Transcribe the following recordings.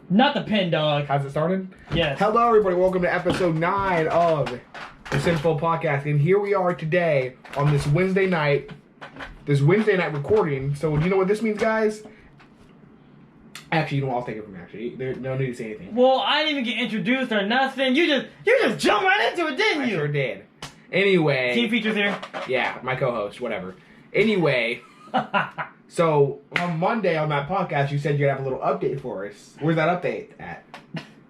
Not the pen, dog. Has it started? Yes. Hello, everybody. Welcome to episode 9 of the Centerfold Podcast. And here we are today on this Wednesday night recording. So, do you know what this means, guys? Actually, you know what? I'll take it from actually. There's no need to say anything. Well, I didn't even get introduced or nothing. You just jumped right into it, didn't you? I sure did. Anyway. Team features here. Yeah, my co-host, whatever. Anyway. So, on Monday on that podcast, you said you'd have a little update for us. Where's that update at?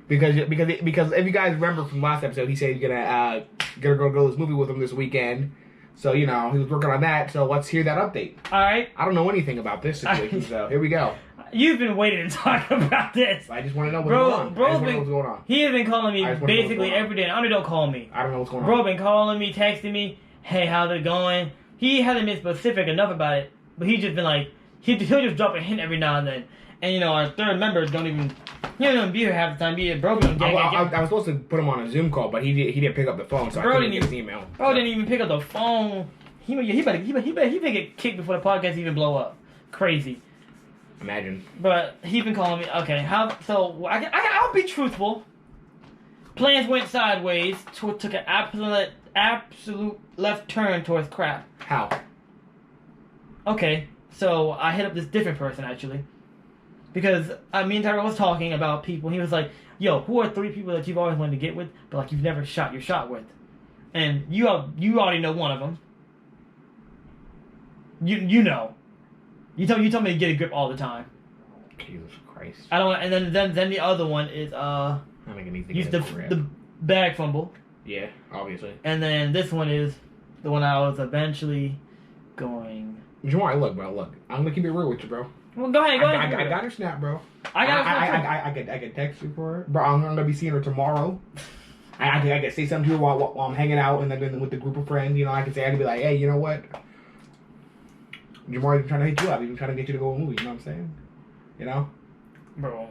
Because if you guys remember from last episode, he said he's gonna go to this movie with him this weekend. So, you know, he was working on that. So, let's hear that update. All right. I don't know anything about this situation, so here we go. You've been waiting to talk about this. I just want to know what's going on. What's going on. He has been calling me basically every day. I mean, don't call me. I don't know what's going on. Bro been calling me, texting me, hey, how's it going? He hasn't been specific enough about it, but he's just been like, he'll just drop a hint every now and then. And, you know, our third members don't even be here half the time. Bro, I was supposed to put him on a Zoom call, but he didn't pick up the phone, so I couldn't get his email. Bro didn't even pick up the phone. He better get kicked before the podcast even blow up. Crazy. Imagine. But he's been calling me. Okay, I'll be truthful. Plans went sideways. Took an absolute left turn towards crap. How? Okay, so I hit up this different person actually, because me and Tyler was talking about people. He was like, "Yo, who are 3 people that you've always wanted to get with, but like you've never shot your shot with?" And you already know one of them. You know. You told me to get a grip all the time. Jesus Christ. I don't. And then the other one is use the bag fumble. Yeah, obviously. And then this one is the one I was eventually going. Jamar, look, I'm gonna keep it real with you, bro. Well, go ahead. I got her snap, bro. I could text you for her, bro. I'm gonna be seeing her tomorrow. I could say something to her while I'm hanging out and then with the group of friends. You know, I could be like, hey, you know what? Jamar even trying to hit you up, even trying to get you to go to a movie. You know what I'm saying? You know, bro.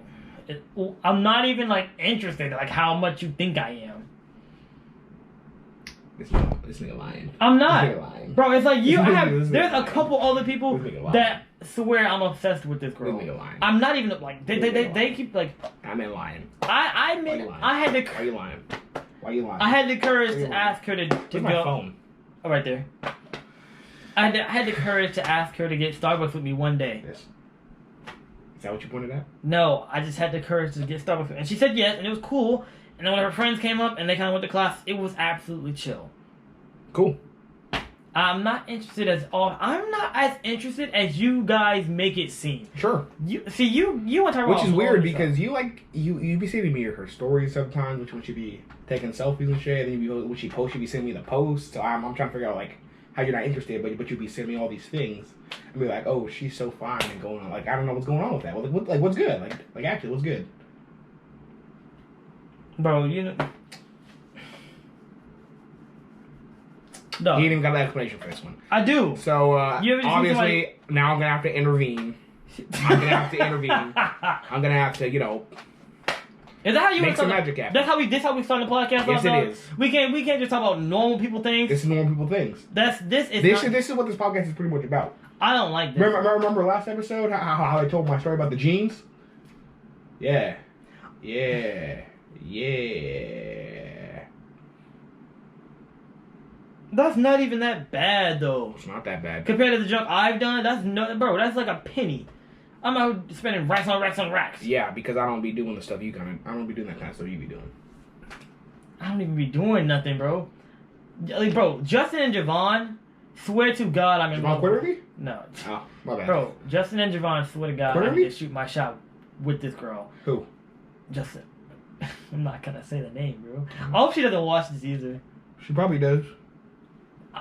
I'm not even like interested. Like how much you think I am. This nigga lying. I'm not, this nigga lying. Bro. It's like you have. There's a couple other people that swear I'm obsessed with this girl. This nigga lying. I'm not even like they keep like. I'm in lying. I admit I had the. Why you lying? Why you lying? I had the courage to ask her to Where's go. my phone? Oh, right there. I had the courage to ask her to get Starbucks with me one day. Yes. Is that what you pointed at? No, I just had the courage to get Starbucks with me. And she said yes, and it was cool. And then when her friends came up and they kind of went to class, it was absolutely chill. Cool. I'm not as interested as you guys make it seem. Sure. You and Tyrone. Which is weird because you be sending me her stories sometimes, which she be taking selfies and shit, and when she posts, you be sending me the post. So I'm trying to figure out like how you're not interested, but you be sending me all these things and be like, oh, she's so fine and going on. Like I don't know what's going on with that. What's good? Like actually, what's good? Bro, you know. No. He ain't even got an explanation for this one. I do. So obviously now I'm gonna have to intervene. I'm gonna have to, you know. Is that how you make some magic happen? That's how we start the podcast. Yes, it is. We can't just talk about normal people things. This is normal people things. This is what this podcast is pretty much about. I don't like this. Remember last episode how I told my story about the jeans? Yeah. That's not even that bad though. It's not that bad. Compared to the junk I've done, that's like a penny. I'm out spending racks on racks on racks. Yeah, because I don't be doing the stuff I don't be doing that kind of stuff you be doing. I don't even be doing nothing, bro. Like, bro, Justin and Javon, swear to God I'm in love. Javon quit with me? No. Oh, my bad. Bro, Justin and Javon, swear to God, I'm gonna shoot my shot with this girl. Who? Justin. I'm not gonna say the name, bro. I hope she doesn't watch this either. She probably does.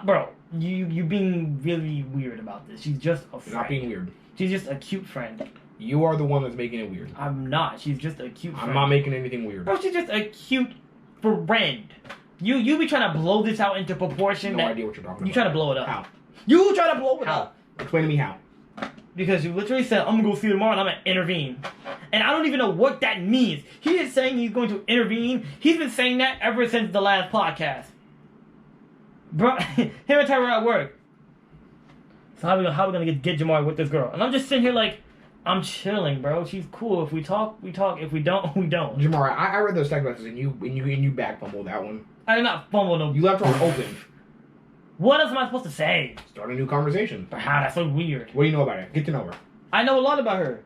Bro, you being really weird about this. She's just a friend. Not being weird. She's just a cute friend. You are the one that's making it weird. I'm not. She's just a cute friend. I'm not making anything weird. Bro, she's just a cute friend. You be trying to blow this out into proportion. No idea what you're talking about. You try to blow it up. How? You try to blow it up. Explain to me how. Because you literally said, I'm going to go see you tomorrow and I'm going to intervene. And I don't even know what that means. He is saying he's going to intervene. He's been saying that ever since the last podcast. Bro, him and Tyra are at work. So how are we gonna get Jamar with this girl? And I'm just sitting here like, I'm chilling, bro. She's cool. If we talk, we talk. If we don't, we don't. Jamar, I read those text messages and you back fumbled that one. I did not fumble no. You left her open. What else am I supposed to say? Start a new conversation. How? That's so weird. What do you know about her? Get to know her. I know a lot about her.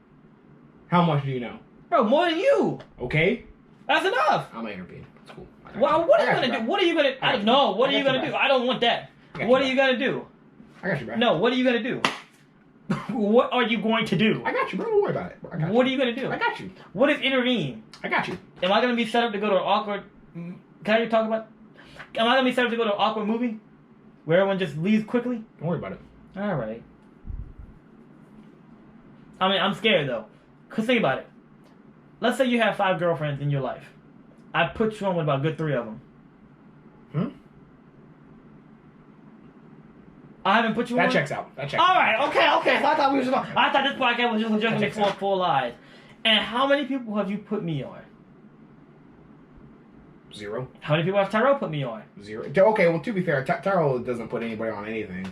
How much do you know? Bro, more than you. Okay. That's enough. I'm gonna intervene. It's cool. Well, what are you gonna do? What are you gonna? I don't know. What are you gonna do? I don't want that. What are you gonna do? I got you, bro. No. What are you gonna do? What are you going to do? I got you, bro. Don't worry about it. What are you gonna do? I got you. What is intervene? I got you. Am I gonna be set up to go to an awkward? Can I talk about? Am I gonna be set up to go to an awkward movie where everyone just leaves quickly? Don't worry about it. All right. I mean, I'm scared though. Cause think about it. Let's say you have 5 girlfriends in your life. I put you on with about a good 3 of them. I haven't put you on. That checks out. That checks. All right. Okay. So I thought we were just. I thought this podcast was just going to be full lies. And how many people have you put me on? 0. How many people have Tyrell put me on? 0. Okay. Well, to be fair, Tyrell doesn't put anybody on anything.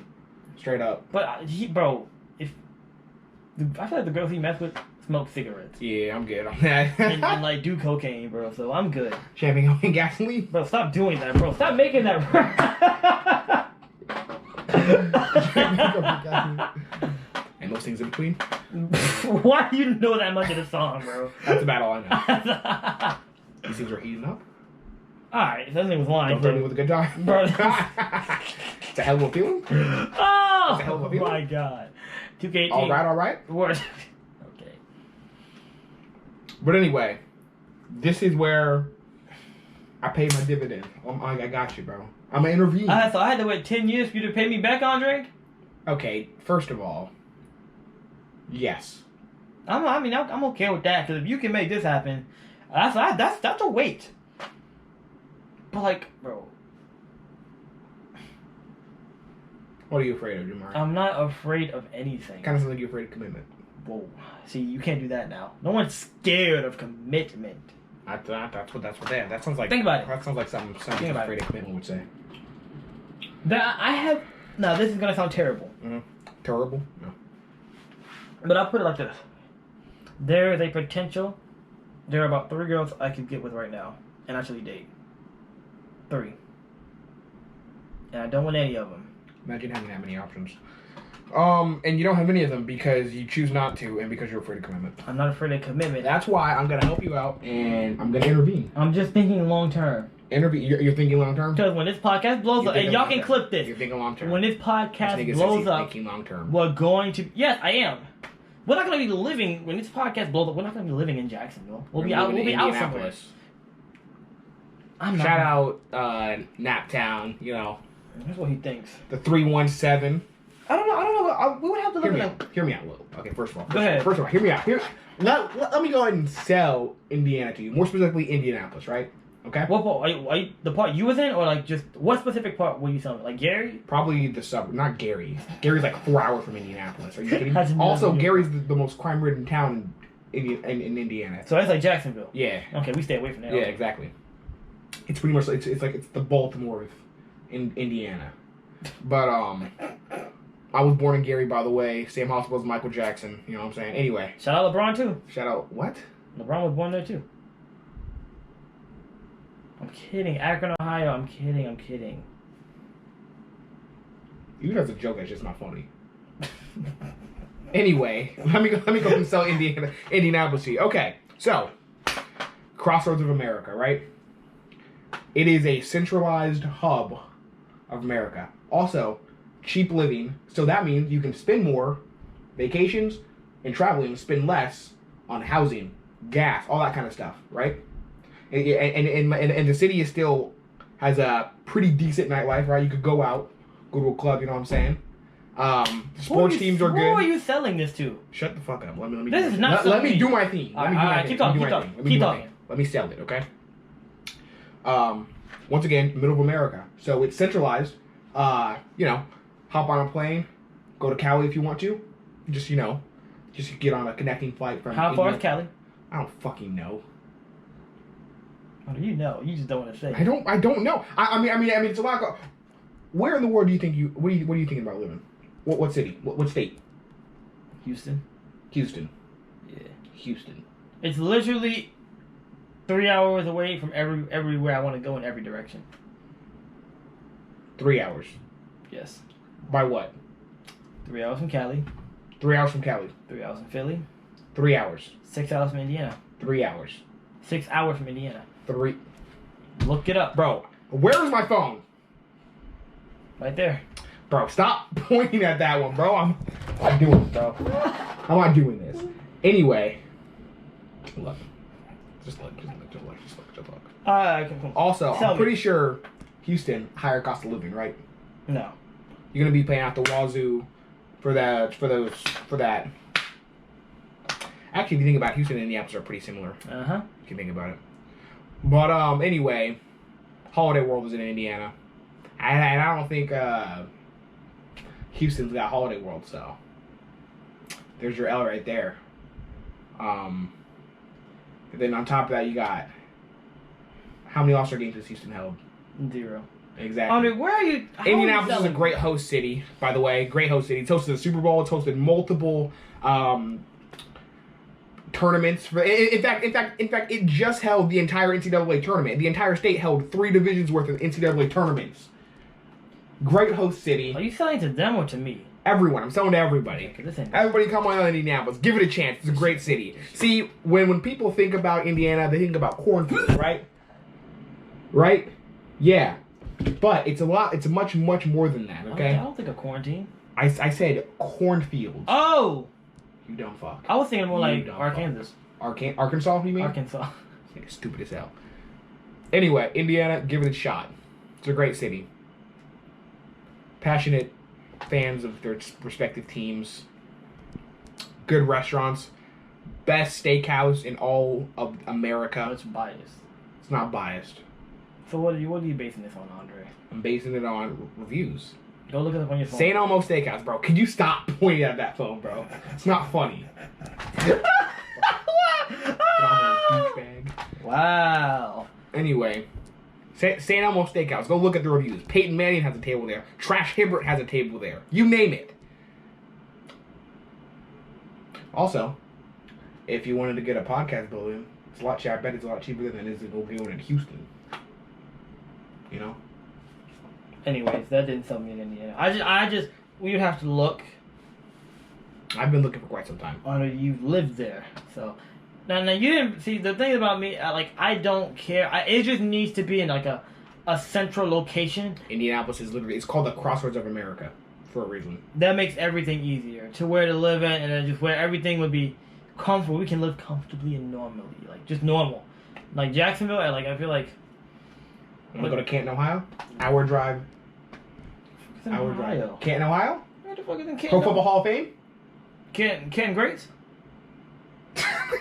Straight up. But I feel like the girls he messed with smoke cigarettes. Yeah, I'm good on that. and like do cocaine, bro. So I'm good. Champagne and gasoline. Bro, stop doing that, bro. Stop making that. And those things in between. Why do you know that much of the song, bro? That's about all I know. These things are heating up. Alright, that thing was lying. Don't throw me with a good time. Bro. It's a hell of a feeling. Oh, It's a hell of a feeling. my god. 2K18. All right. Word. Okay. But anyway, this is where I pay my dividend. I got you, bro. I'm gonna intervene. So I had to wait 10 years for you to pay me back, Andre? Okay, first of all, yes. I'm okay with that, because if you can make this happen, that's a wait. But like, bro. What are you afraid of, Jamar? I'm not afraid of anything. Kind of sounds like you're afraid of commitment. Whoa. See, you can't do that now. No one's scared of commitment. That's what that sounds like. Think about it. That sounds like something afraid of commitment would say. Now this is gonna sound terrible. Mm-hmm. Terrible? No. But I'll put it like this. There is a potential. There are about 3 girls I could get with right now and actually date. 3. And I don't want any of them. Imagine having that many options. And you don't have any of them because you choose not to and because you're afraid of commitment. I'm not afraid of commitment. That's why I'm going to help you out and I'm going to intervene. I'm just thinking long term. Intervene? You're thinking long term? Because when this podcast blows up, and y'all can clip this. You're thinking long term. When this podcast blows up, thinking long term. we're going to. Yes, I am. We're not going to be living when this podcast blows up. We're not going to be living in Jacksonville. We'll be out somewhere. I'm not. Shout out Naptown. You know. That's what he thinks. The 317. I don't know. We would have to look at that. Hear me out a little. Okay, first of all. Go ahead. First of all, hear me out. Let me go ahead and sell Indiana to you. More specifically, Indianapolis, right? Okay? What part? Are you, the part you was in, or like just what specific part were you selling? Like Gary? Probably the suburb. Not Gary. Gary's like 4 hours from Indianapolis. Are you kidding? That's Also, nothing. Gary's the most crime-ridden town in Indiana. So that's like Jacksonville. Yeah. Okay, we stay away from that. Yeah, Okay. exactly. It's pretty much it's the Baltimore of Indiana. But I was born in Gary, by the way. Same hospital as Michael Jackson. You know what I'm saying? Anyway. Shout out LeBron too. Shout out what? LeBron was born there too. I'm kidding. Akron, Ohio. I'm kidding. You that's a joke. That's just not funny. Anyway, let me go and sell Indianapolis to you. Okay, so Crossroads of America, right? It is a centralized hub of America. Also, cheap living. So that means you can spend more vacations and traveling, spend less on housing, gas, all that kind of stuff, right? And the city is still has a pretty decent nightlife, right? You could go out, go to a club, you know what I'm saying? Sports teams are good. Who are you selling this to? Shut the fuck up. Let me. This is not let me do my thing. Let me do my thing. Keep talking. Let me sell it, okay? Once again, middle of America, so it's centralized. Hop on a plane, go to Cali if you want to. Just get on a connecting flight from. How far is Cali? I don't fucking know. How do you know? You just don't want to say. I don't know. I mean, it's a lot. Where in the world do you think what are you thinking about living? What city? What state? Houston. Houston. It's literally 3 hours away from everywhere I want to go in every direction. 3 hours. Yes. By what? 3 hours from Cali. 3 hours from Cali. 3 hours from Philly. 3 hours. 6 hours from Indiana. 3 hours. 6 hours from Indiana. 3. Look it up. Bro, where is my phone? Right there. Bro, stop pointing at that one, bro. I'm not doing it, bro. I'm not doing this. Anyway. Look. Just look. Also, Tell I'm pretty sure Houston, higher cost of living, right? No. You're gonna be paying out the wazoo for that. Actually, if you think about it, Houston and Indianapolis are pretty similar. Uh-huh. If you think about it. But anyway, Holiday World is in Indiana. And I don't think Houston's got Holiday World, so there's your L right there. And then on top of that, you got how many All-Star games has Houston held? 0. Exactly. Andre, where are you? Indianapolis is a great host city, by the way. Great host city. It's hosted the Super Bowl. It's hosted multiple tournaments. In fact, it just held the entire NCAA tournament. The entire state held 3 divisions worth of NCAA tournaments. Great host city. Are you selling to them or to me? Everyone. I'm selling to everybody. Okay, Everybody come on Indianapolis. Give it a chance. It's a great city. See, when people think about Indiana, they think about cornfields, right? Right? Yeah. But it's much more than that, okay? I don't think of quarantine. I said cornfields. Oh! You dumb fuck. I was thinking more like Arkansas. Arkansas, you mean? Arkansas. It's stupid as hell. Anyway, Indiana, give it a shot. It's a great city. Passionate fans of their respective teams. Good restaurants. Best steakhouse in all of America. It's biased. It's not biased. So what are you basing this on, Andre? I'm basing it on reviews. Go look it up on your phone. St. Elmo Steakhouse, bro. Could you stop pointing at that phone, bro? It's not funny. Wow. Anyway, St. Elmo Steakhouse. Go look at the reviews. Peyton Manning has a table there. Trash Hibbert has a table there. You name it. Also, if you wanted to get a podcast building, it's a lot cheaper. I bet it's a lot cheaper than it is to go build in Houston. You know? Anyways, that didn't sell me in Indiana. I just, we would have to look. I've been looking for quite some time. Andre, you've lived there, so. Now you didn't see the thing about me. I don't care. It just needs to be in like a central location. Indianapolis is literally, it's called the Crossroads of America for a reason. That makes everything easier to where to live in, and then just where everything would be comfortable. We can live comfortably and normally, like just normal. Like Jacksonville, I feel like. Want to go to Canton, Ohio? Hour drive. Hour drive. Canton, Ohio? Where the fuck is in Canton? Pro Football Hall of Fame? Canton Greats?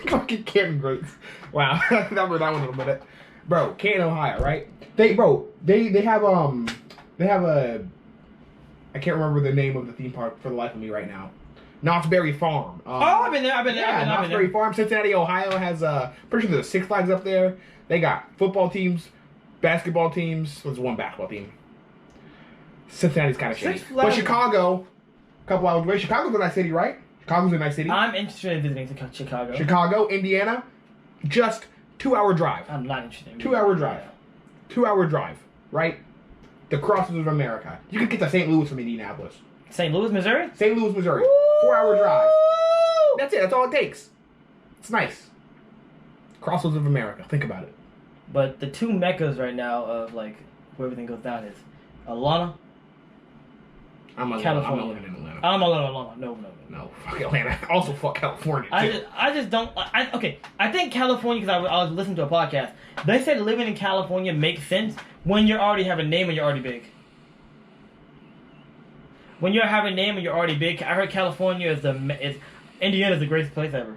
Fucking Canton Greats. Wow, that one a little bit. Bro, Canton, Ohio, right? They have a. I can't remember the name of the theme park for the life of me right now. Knott's Berry Farm. I've been there. Yeah, Knott's Berry Farm. Cincinnati, Ohio has pretty sure there's 6 Flags up there. They got football teams, basketball teams. There's one basketball team. Cincinnati's kind of shitty. But Chicago, a couple hours away. Chicago's a nice city, right? Chicago's a nice city. I'm interested in visiting Chicago. Chicago, Indiana, just 2-hour drive. I'm not interested in 2-hour drive. 2-hour drive, right? The Crossroads of America. You could get to St. Louis from Indianapolis. St. Louis, Missouri? St. Louis, Missouri. 4-hour drive. That's it. That's all it takes. It's nice. Crossroads of America. Think about it. But the 2 meccas right now of like where everything goes down is Atlanta. California. I'm not living in Atlanta. I'm not living in Atlanta. No. No, fuck Atlanta. Also, fuck California. Too. I just don't. Okay, I think California, because I was listening to a podcast. They said living in California makes sense when you already have a name and you're already big. When you have a name and you're already big, I heard California is Indiana's the greatest place ever.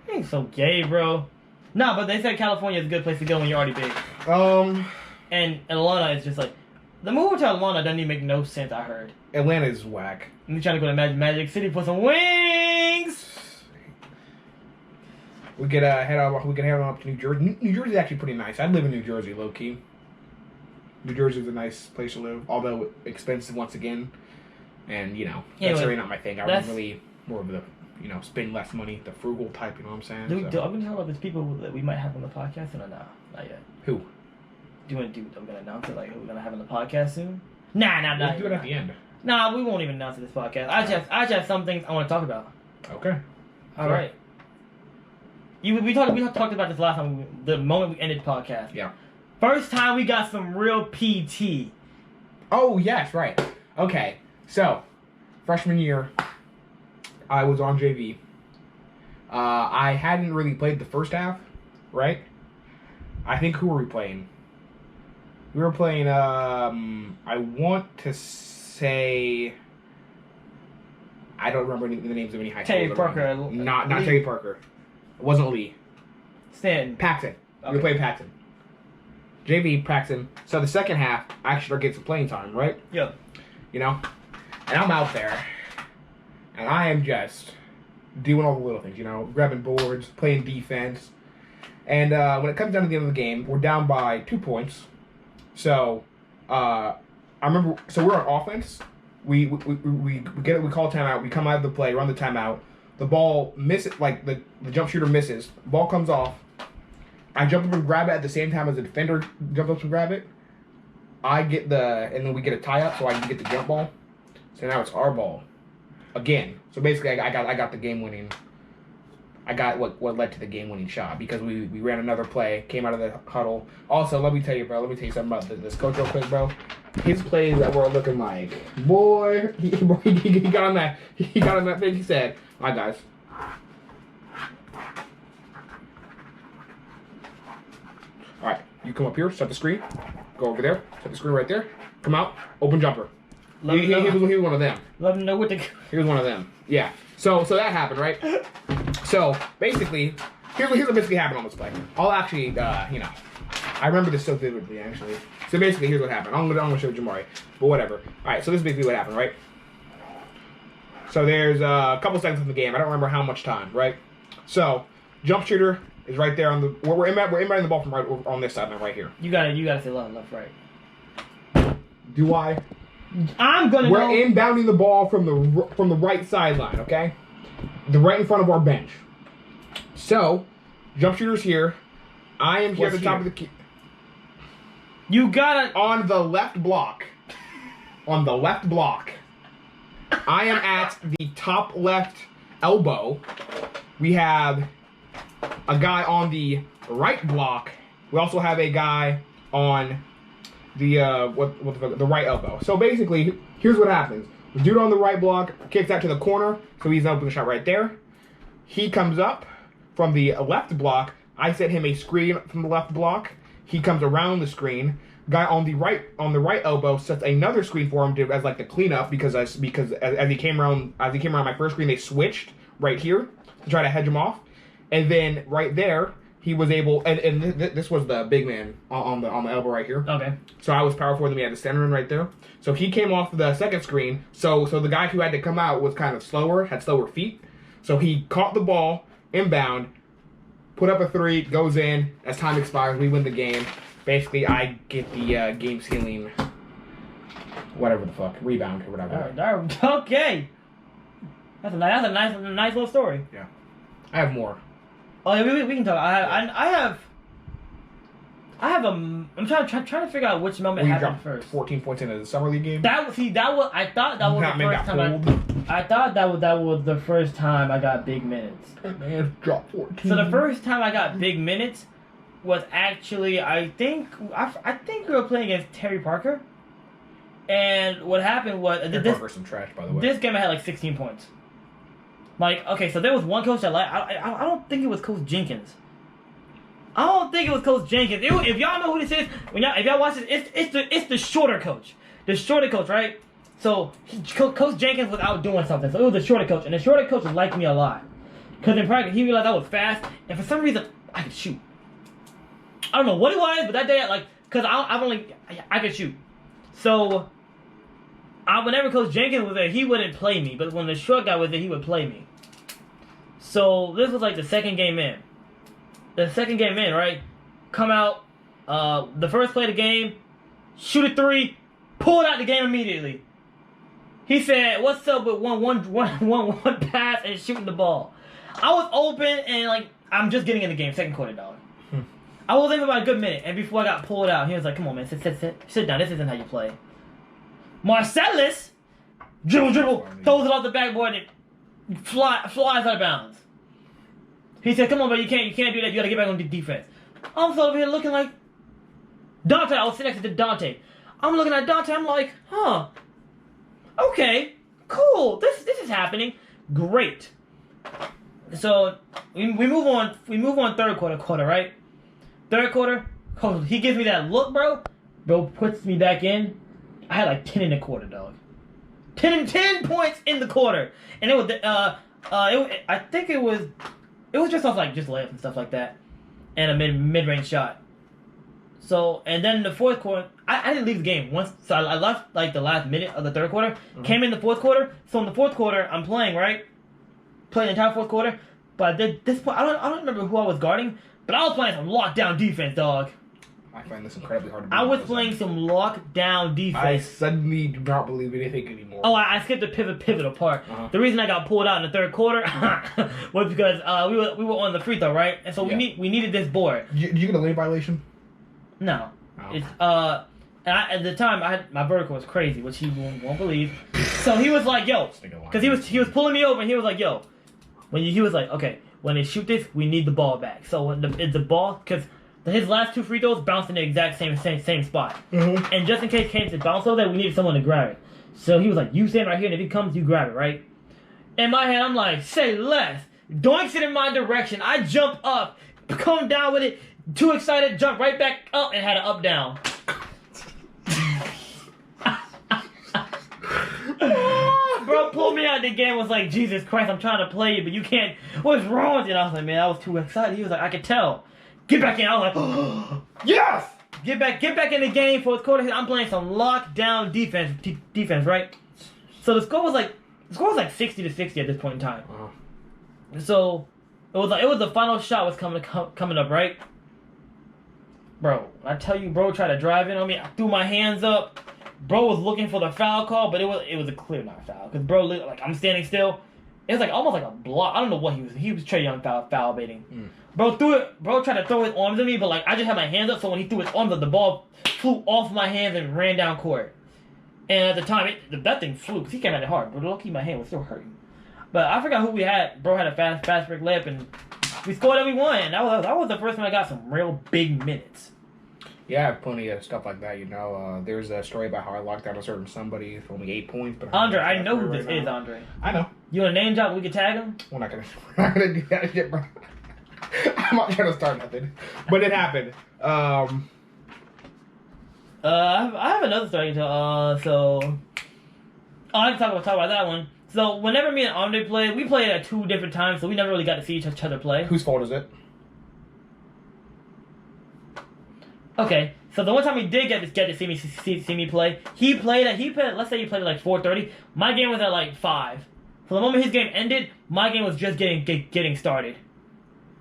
You ain't so gay, bro. No, but they said California is a good place to go when you're already big. And Atlanta is just like, the move to Atlanta doesn't even make no sense, I heard. Atlanta's whack. I'm trying to go to Magic City for some wings! We could head on up to New Jersey. New Jersey's actually pretty nice. I'd live in New Jersey, low-key. New Jersey's a nice place to live, although expensive once again. And, that's really not my thing. I'm really more of spend less money, the frugal type. You know what I'm saying? Are we going to talk about these people that we might have on the podcast or no? Not yet. Who? Do you want to do? I'm going to announce it. Like who we're going to have on the podcast soon? Nah. Let's do it at the end. Nah, we won't even announce it this podcast. I just have some things I want to talk about. Okay. All right. We talked about this last time. The moment we ended the podcast. Yeah. First time we got some real PT. Oh yes, right. Okay. So, freshman year, I was on JV. I hadn't really played the first half, right? I think who were we playing? We were playing. I want to say. I don't remember the names of any high schools. Terry Parker. Not Terry Parker. It wasn't Lee. Stanton. Paxton. Okay. We played Paxton. JV, Paxton. So the second half, I actually start getting some playing time, right? Yeah. And I'm out there, and I am just doing all the little things, grabbing boards, playing defense. And when it comes down to the end of the game, we're down by 2 points. So I remember. So we're on offense. We call timeout. We come out of the play, run the timeout. The ball misses, like the jump shooter misses. Ball comes off. I jump up and grab it at the same time as the defender jumps up and grab it. And then we get a tie up, so I can get the jump ball. So now it's our ball again. So basically, I got the game winning. I got what led to the game winning shot because we ran another play, came out of the huddle. Also, let me tell you something about this coach real quick, bro. His plays that were looking like, boy, he got on that thing. He said, "All right, guys. All right, you come up here, set the screen. Go over there, set the screen right there. Come out, open jumper." He was one of them. Let him know what to. He was one of them. Yeah. So that happened, right? So basically, here's what basically happened on this play. I'll actually, I remember this so vividly, actually. So basically, here's what happened. I'm gonna show Jamari, but whatever. All right. So this is basically what happened, right? So there's a couple seconds in the game. I don't remember how much time, right? So jump shooter is right there on the. We're inbounding the ball from right on this side, right here. You gotta say left, right. Do I? We're inbounding the ball from the right sideline, okay? Right in front of our bench. So, jump shooter's here. I am here at the top of the key. You gotta on the left block. On the left block. I am at the top left elbow. We have a guy on the right block. We also have a guy on the the right elbow. So basically, here's what happens. The dude on the right block kicks out to the corner, so he's open the shot right there. He comes up from the left block. I set him a screen from the left block. He comes around the screen. Guy on the right elbow sets another screen for him as like the cleanup because as he came around my first screen, they switched right here to try to hedge him off. And then right there, he was able, and this was the big man on the elbow right here. Okay. So I was power forward than me at the center right there. So he came off the second screen. So the guy who had to come out was kind of slower, had slower feet. So he caught the ball inbound, put up a three, goes in. As time expires, we win the game. Basically, I get the game sealing, whatever the fuck, rebound or whatever. Okay. That's a nice little story. Yeah. I have more. Oh yeah, we can talk. I'm trying to figure out which moment happened first. 14 points into the summer league game. I thought that was the first time. I thought that was the first time I got big minutes. Man, dropped 14. So the first time I got big minutes was actually I think we were playing against Terry Parker, and what happened was Parker's some trash, by the way. This game I had like 16 points. Like, okay, so there was one coach I don't think it was Coach Jenkins. I don't think it was Coach Jenkins. If y'all know who this is, if y'all watch this, it's the shorter coach. The shorter coach, right? So Coach Jenkins was out doing something. So it was the shorter coach, and the shorter coach liked me a lot. Because in practice, he realized I was fast, and for some reason, I could shoot. I don't know what it was, but that day, because I could shoot. So whenever Coach Jenkins was there, he wouldn't play me. But when the short guy was there, he would play me. So this was like the second game in. Right? Come out, the first play of the game, shoot a three, pull it out the game immediately. He said, "What's up with one pass and shooting the ball?" I was open and like I'm just getting in the game, second quarter, dog. I was in for about a good minute, and before I got pulled out, he was like, "Come on, man, sit down. This isn't how you play." Marcellus dribble, throws it off the backboard and flies out of bounds. He said, "Come on, bro, you can't do that. You gotta get back on the defense." I'm over here looking like Dante. I was sitting next to Dante. I'm looking at Dante. I'm like, huh. Okay, cool. This is happening. Great. So we move on. We move on third quarter, right? Third quarter, coach, he gives me that look, bro. Bro puts me back in. I had like 10 in the quarter, dog. 10 points in the quarter, and it was I think it was just off like just layups and stuff like that, and a mid range shot. So, and then in the fourth quarter, I didn't leave the game once. So I left like the last minute of the third quarter. Mm-hmm. Came in the fourth quarter. So in the fourth quarter, I'm playing, right? Playing the entire fourth quarter. But at this point, I don't remember who I was guarding, but I was playing some lockdown defense, dog. I find this incredibly hard to believe. I was playing some lockdown defense. I suddenly do not believe anything anymore. Oh, I skipped the pivotal part. Uh-huh. The reason I got pulled out in the third quarter was because we were on the free throw, right? And so we needed this board. Did you get a lane violation? No. Oh. It's and at the time my vertical was crazy, which he won't believe. So he was like, "Yo," because he was pulling me over, and he was like, "Yo," he was like, "Okay, when they shoot this, we need the ball back." So when the ball, because his last two free throws bounced in the exact same spot, mm-hmm. and just in case Kane to bounce over there, we needed someone to grab it. So he was like, "You stand right here, and if he comes, you grab it, right?" In my head, I'm like, "Say less." Doinks it in my direction. I jump up, come down with it. Too excited, jump right back up and had an up down. Bro pulled me out of the game, was like, "Jesus Christ, I'm trying to play you, but you can't. What's wrong with you?" And I was like, "Man, I was too excited." He was like, "I could tell. Get back in." I was like, "Oh, yes! Get back in the game." Fourth quarter, I'm playing some lockdown defense, right? So the score was like 60-60 at this point in time. Uh-huh. So it was the final shot was coming up, right? Bro, I tell you, bro tried to drive in on me. I threw my hands up. Bro was looking for the foul call, but it was a clear not foul. Because bro, like, I'm standing still. It was like almost like a block. I don't know what he was. He was Trae Young foul baiting. Bro threw it. Bro tried to throw his arms at me, but like I just had my hands up. So when he threw his arms up, the ball flew off my hands and ran down court. And at the time, that thing flew because he came at it hard. But lucky my hand was still hurting. But I forgot who we had. Bro had a fast break layup, and we scored and we won. That was the first time I got some real big minutes. Yeah, I have plenty of stuff like that, you know. There's a story about how I locked down a certain somebody for only 8 points. But Andre, I know who this is, Andre. I know. You want a name drop? We can tag him? We're not gonna do that yet, bro. I'm not trying to start nothing. But it happened. I have another story to tell. I can talk about that one. So whenever me and Andre played, we played at 2 different times, so we never really got to see each other play. Whose fault is it? Okay, so the one time he did get to see me play, he played. Let's say he played at like 4:30. My game was at like 5. So the moment his game ended, my game was just getting started.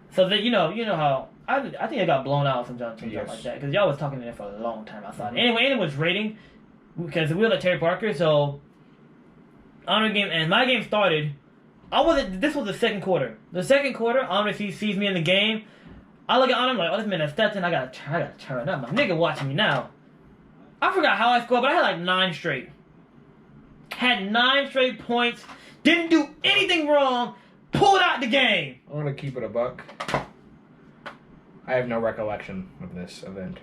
So that you know how I think I got blown out sometimes like that because y'all was talking to there for a long time outside. Mm-hmm. Anyway, it was rating because we were at Terry Parker. So Andre game and my game started. This was the second quarter. The second quarter, Andre sees me in the game. I look at Andre, I'm like, "Oh, this man has stepped in. I gotta turn up. My nigga watching me now." I forgot how I scored, but I had like 9 straight. Had 9 straight points. Didn't do anything wrong. Pulled out the game. I'm gonna keep it a buck. I have no recollection of this event.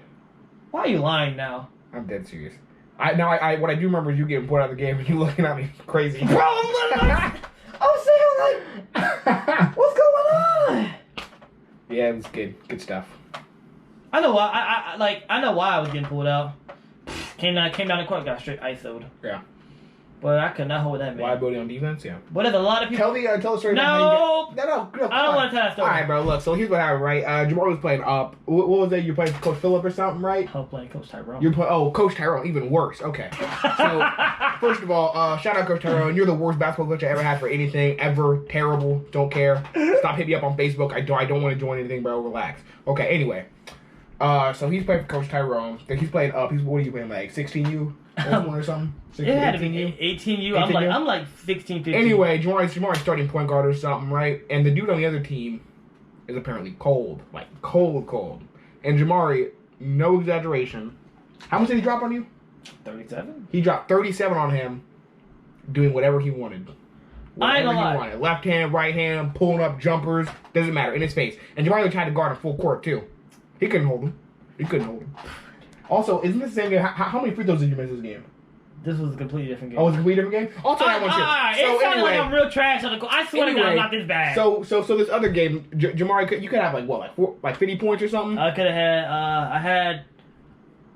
Why are you lying now? I'm dead serious. What I do remember is you getting pulled out of the game and you looking at me crazy. Bro, I'm saying like, what's going on? Yeah, it was good. Good stuff. I know why. I know why I was getting pulled out. Came down the court, got straight ISO'd. Yeah. But I could not hold that man. Liability on defense, yeah. But there's a lot of people. Tell the story. No. No. I don't want to tell that story. All right, bro. Look, so here's what happened, right? Jamar was playing up. What was that? You playing Coach Phillip or something, right? I was playing Coach Tyrone. Coach Tyrone, even worse. Okay. So first of all, shout out Coach Tyrone. You're the worst basketball coach I ever had for anything ever. Terrible. Don't care. Stop hitting me up on Facebook. I don't want to join anything, bro. Relax. Okay. Anyway, So he's playing for Coach Tyrone. He's playing up. What are you playing, like 16U or something? 16, It had to be 18U. I'm like 16, 15. Anyway, Jamari's starting point guard or something, right? And the dude on the other team is apparently cold, like cold. And Jamari, no exaggeration, how much did he drop on you? 37. He dropped 37 on him, doing whatever he wanted. I ain't gonna lie. Wanted. Left hand, right hand, pulling up jumpers, doesn't matter, in his face. And Jamari tried to guard him full court too. He couldn't hold him. Also, isn't this the same game? How many free throws did you miss this game? This was a completely different game. Oh, it was a completely different game? Also, that one shit. So it sounded like I'm real trash on the court. I swear to God, I'm not this bad. So this other game, Jamari, you could have like 50 points or something? I could have had,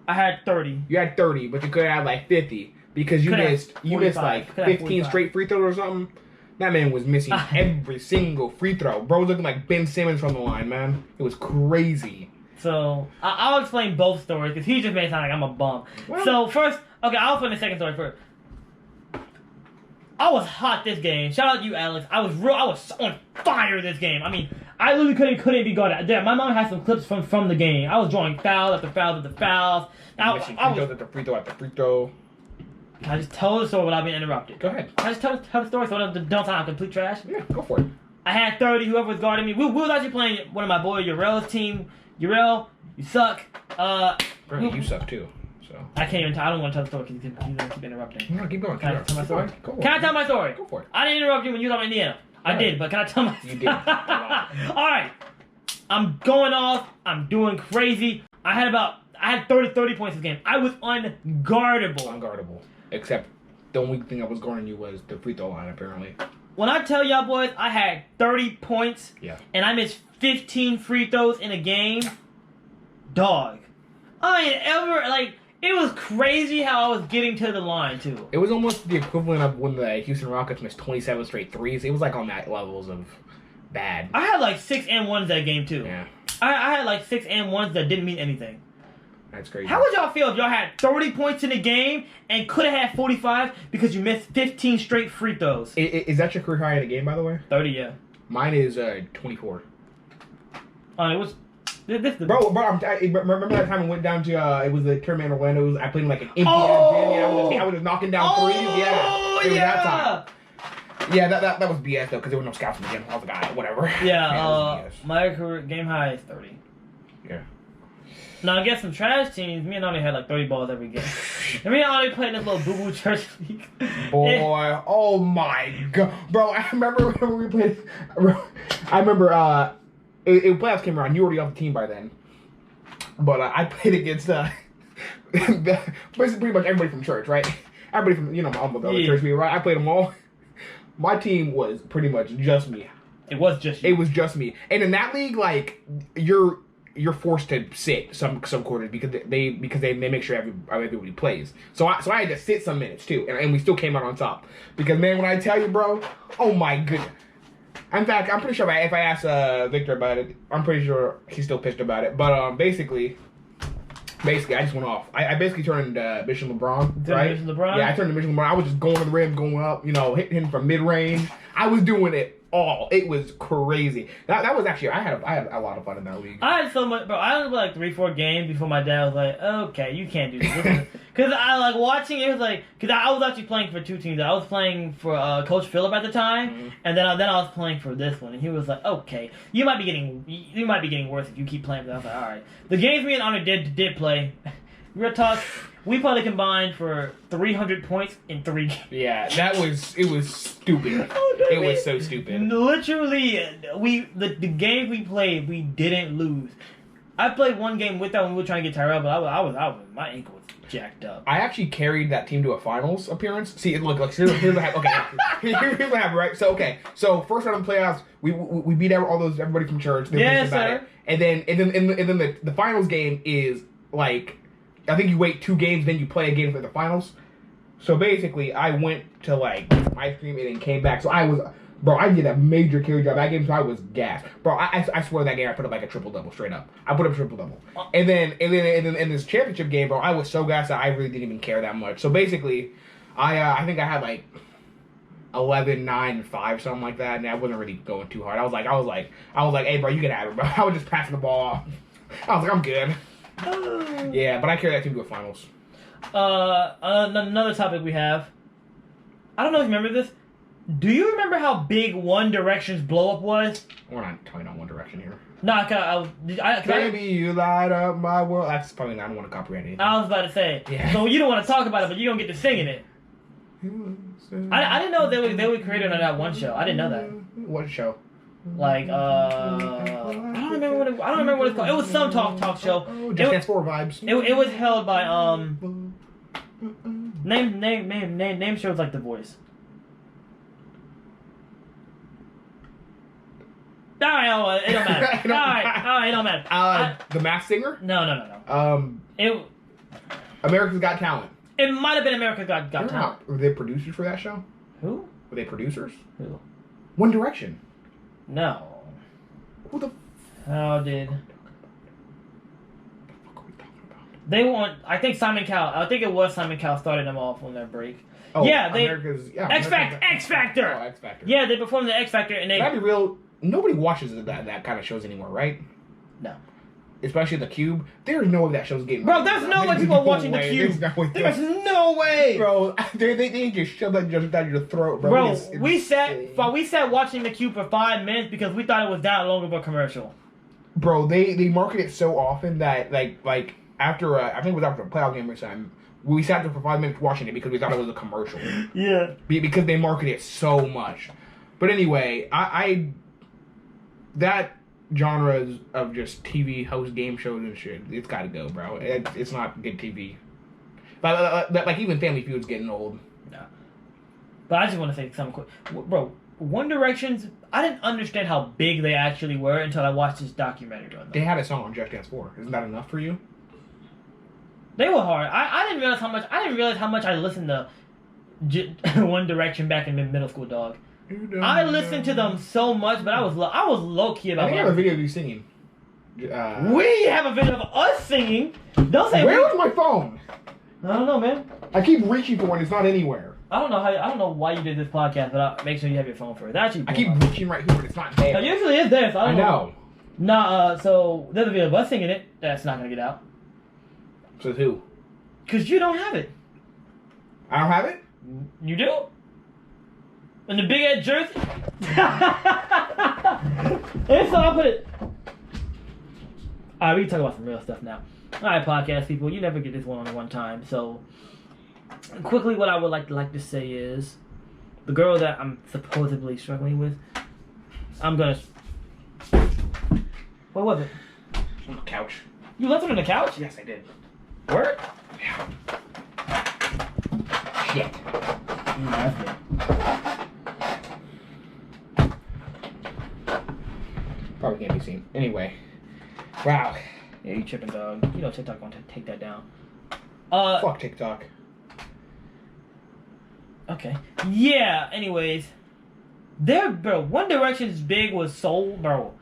I had 30. You had 30, but you could have like 50 because you missed like 15 straight free throws or something. That man was missing every single free throw. Bro was looking like Ben Simmons from the line, man. It was crazy. So, I'll explain both stories, because he just made it sound like I'm a bum. Well, so, first, okay, I'll explain the second story first. I was hot this game. Shout out to you, Alex. I was on fire this game. I mean, I literally couldn't be guarded. My mom had some clips from the game. I was drawing foul after foul after fouls. Missing free throws after free throw after free throw. Can I just tell the story without being interrupted? Go ahead. Can I just tell the story so it don't sound like complete trash? Yeah, go for it. I had 30, whoever was guarding me. We was actually playing one of my boy Urel's team. Urel, you suck. You suck too. So I can't even I don't want to tell the story because he's going to keep interrupting. No, keep going. Can I tell my story? Go Can I tell my story? Go for it. I didn't interrupt you when you was on Indiana. I did, but can I tell my story? You did. Alright. I'm going off. I'm doing crazy. I had 30 points this game. I was unguardable. Except the only thing I was guarding you was the free throw line, apparently. When I tell y'all boys I had 30 points and I missed 15 free throws in a game, dog. I ain't ever, it was crazy how I was getting to the line, too. It was almost the equivalent of when the Houston Rockets missed 27 straight threes. It was on that levels of bad. I had 6 and 1s that game, too. Yeah. I had 6 and 1s that didn't mean anything. That's crazy. How would y'all feel if y'all had 30 points in a game and could have had 45 because you missed 15 straight free throws? Is that your career high in a game, by the way? 30, yeah. Mine is 24. It was... Bro, remember that time I went down to, it was the tournament in Orlando, I played like an empty I was just knocking down threes, it was that time. Yeah, that was BS though, because there were no scouts in the gym. I was like, whatever. Yeah, my career game high is 30. Yeah. Now, against some trash teams, me and Arnie had 30 balls every game. And me and Arnie played in this little boo-boo church league. Boy, oh my god. Bro, I remember when we played, playoffs came around, you were already off the team by then. But I played against, pretty much everybody from church, right? Everybody from, my other church people, right? I played them all. My team was pretty much just me. It was just you. It was just me. And in that league, you're forced to sit some quarters because they make sure everybody plays. So I had to sit some minutes too, and we still came out on top. Because man, when I tell you, bro, oh my goodness. In fact, I'm pretty sure if I asked Victor about it, I'm pretty sure he's still pissed about it. But basically, I just went off. I basically turned Mission LeBron, right? Mission LeBron? Yeah, I turned to Mission LeBron. I was just going to the rim, going up, hitting from mid range. I was doing it all. It was crazy. That was actually I had a lot of fun in that league. I had so much, bro. I only played 3-4 games before my dad was like, "Okay, you can't do this." Because I watching it was because I was actually playing for 2 teams. I was playing for Coach Phillip at the time, and then I was playing for this one, and he was like, "Okay, you might be getting worse if you keep playing." I was like, "All right." The games me and Honor did play. Real talk. We probably combined for 300 points in 3 games. Yeah, it was stupid. It was so stupid. Literally, the games we played, we didn't lose. I played one game with that when we were trying to get Tyrell, but I was my ankle was jacked up. I actually carried that team to a finals appearance. See, look, here's what happened. Okay, here's what happened, right? So first round of playoffs, we beat everybody from church. Yes, sir. And then the finals game is I think you wait 2 games, then you play a game for the finals. So basically, I went to ice cream and then came back. So I did a major carry job that game. So I was gassed, bro. I swear that game I put up a triple double straight up. I put up a triple double, and then in this championship game, bro, I was so gassed that I really didn't even care that much. So basically, I think I had 11, 9, 5, something like that, and I wasn't really going too hard. I was like, hey, bro, you can have it, bro. I was just passing the ball off. I was like, I'm good. Yeah, but I carry that team to the finals. Another topic we have. I don't know if you remember this. Do you remember how big One Direction's blow up was? We're not talking on One Direction here. Nah, Baby, you light up my world. That's probably not. I don't want to copyright anything. I was about to say. Yeah. So you don't want to talk about it, but you don't get to sing in it. I didn't know they would create it on that one show. I didn't know that. What show? Like I don't remember what it's called. It was some talk show. Just Dance 4 vibes. It was held by name shows like The Voice. Alright, it don't matter. Alright, it don't matter. The Masked Singer? No. America's Got Talent. It might have been America's Got Talent. Were they producers for that show? Who? Were they producers? Who? One Direction. No. Who the How did... fuck are we talking about? They won... I think Simon Cowell... I think it was Simon Cowell started them off on their break. Oh, yeah, X Factor! Oh, X Factor. Yeah, they performed the X Factor and they... That'd be real... Nobody watches that kind of shows anymore, right? No. Especially The Cube. There's no way that show's getting... Bro, there's no way people are watching The Cube. There's no way! Bro, they just shove that just down your throat, bro. Bro, we sat watching The Cube for 5 minutes because we thought it was that long of a commercial. Bro, they market it so often that, like after, I think it was after a playoff game or something, we sat there for 5 minutes watching it because we thought it was a commercial. Yeah. Because they market it so much. But anyway, I that genre of just TV host game shows and shit, it's gotta go, bro. It's not good TV. Like even Family Feud's getting old. No. But I just want to say something quick. Bro, One Direction's, I didn't understand how big they actually were until I watched this documentary on them. They had a song on Just Dance 4. Isn't that enough for you? They were hard. I didn't realize how much I listened to One Direction back in middle school, dog. I listened to them so much, but I was low key about it. I think I have a video of you singing. We have a video of us singing. Don't say where was my phone? I don't know, man. I keep reaching for one. It's not anywhere. I don't know why you did this podcast, but I'll make sure you have your phone first. Actually, I keep reaching right here, but it's not there. It usually is there. So I know. Nah, so there's a video of us singing it. That's not gonna get out. Says who? Cause you don't have it. I don't have it? You do? In the big head jersey? And so I'll put it. Alright, we can talk about some real stuff now. Alright, podcast people, you never get this one time. So, quickly, what I would like to say is the girl that I'm supposedly struggling with, I'm gonna. What was it? On the couch. You left it on the couch? Yes, I did. Word? Yeah. Shit. That's good. Probably can't be seen. Anyway. Wow. Yeah, you tripping, dog. You know TikTok gonna take that down. Fuck TikTok. Okay. Yeah, anyways. Bro, One Direction's big was so, bro.